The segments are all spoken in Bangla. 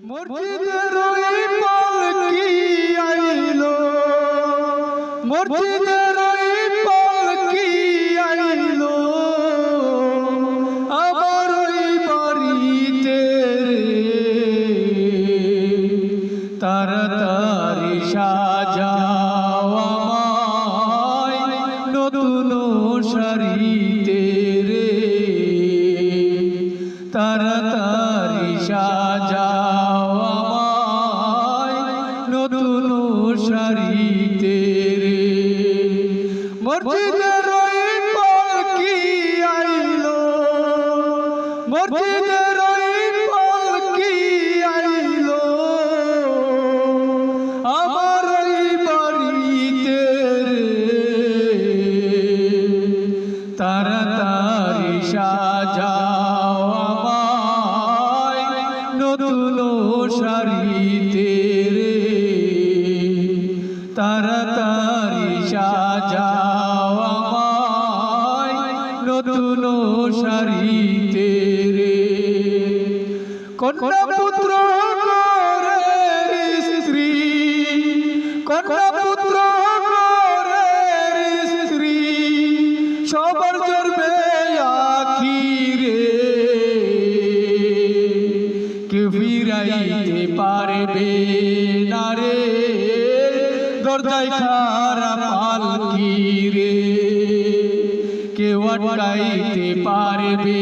মসজিদের ওই পালকি আইলো, মসজিদের ওই পালকি আইলো আমার ওই বাড়িতে তাড়াতাড়ি সাজাও আমায় নতুন শাড়িতে রে, তাড়াতাড়ি সাজাও আমায় নতুন শাড়িতে রে। মসজিদের ওই পালকি আইলো, মসজিদের ওই পালকি আইলো আমার ওই বাড়িতে তাড়াতাড়ি সাজাও আমায় নতুন শাড়িতে রে, তাড়াতাড়ি সাজাও আমায় নতুন শাড়িতে রে। কন্যা পুত্র ঘরের স্ত্রী, কন্যা পুত্র ঘরের স্ত্রী সবার জড়বে আখিরে, কেউ ফিরাইতে পারবে না রে দরজায় খাড়া পালকি রে, কেউ আটকাইতে পারবে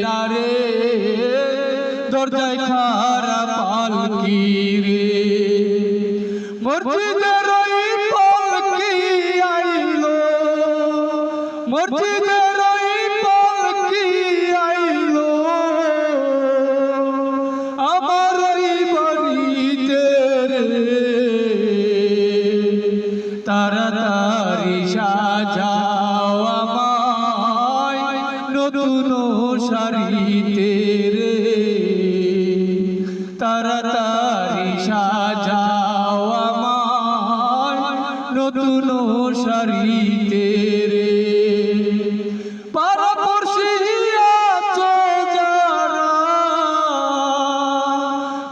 না রে দরজায় খাড়া পালকি রে। মসজিদের ওই পালকি আইলো, মসজিদের ওই পালকি আইলো আমার ওই বাড়িতে রে, তাড়াতাড়ি সাজাও আমায় নতুন শাড়িতে রে, তাড়াতাড়ি সাজাও আমায় নতুন শাড়িতে রে। পাড়াপড়শি আছো যারা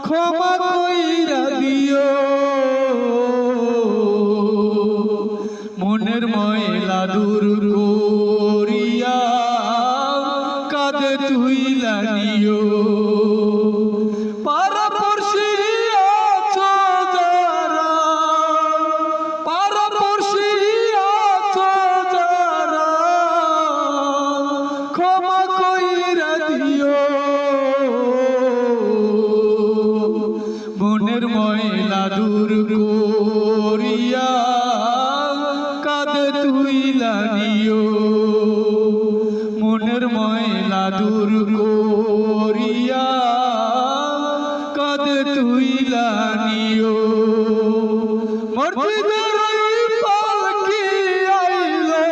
ক্ষমা কইরা দিও, মনের ময়লা দূর করিয়া কাঁধে তুইলা নিও। পাড়াপড়শি আছো যারা, পাড়াপড়শি আছো যারা ক্ষমা কইরা দিও, মনের ময়লা দূর করিয়া কাঁধে তুইলা নিও, মনের ময়লা দূর করিয়া কাঁধে তুইলা নিও। মসজিদের ওই পালকি আইলো,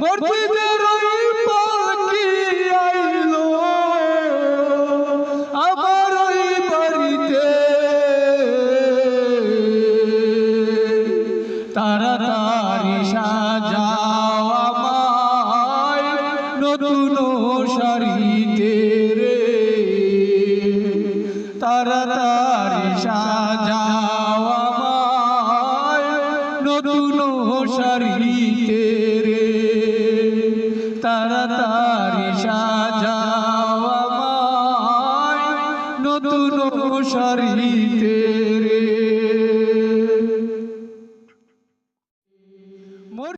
মসজিদের ওই পালকি আইলো আমার ওই বাড়িতে, তাড়াতাড়ি সাজাও আমায় নতুন শাড়িতে রে, তাড়াতাড়ি সাজাও আমায় নতুন শাড়িতে রে, তাড়াতাড়ি সাজাও আমায় নতুন শাড়িতে রে।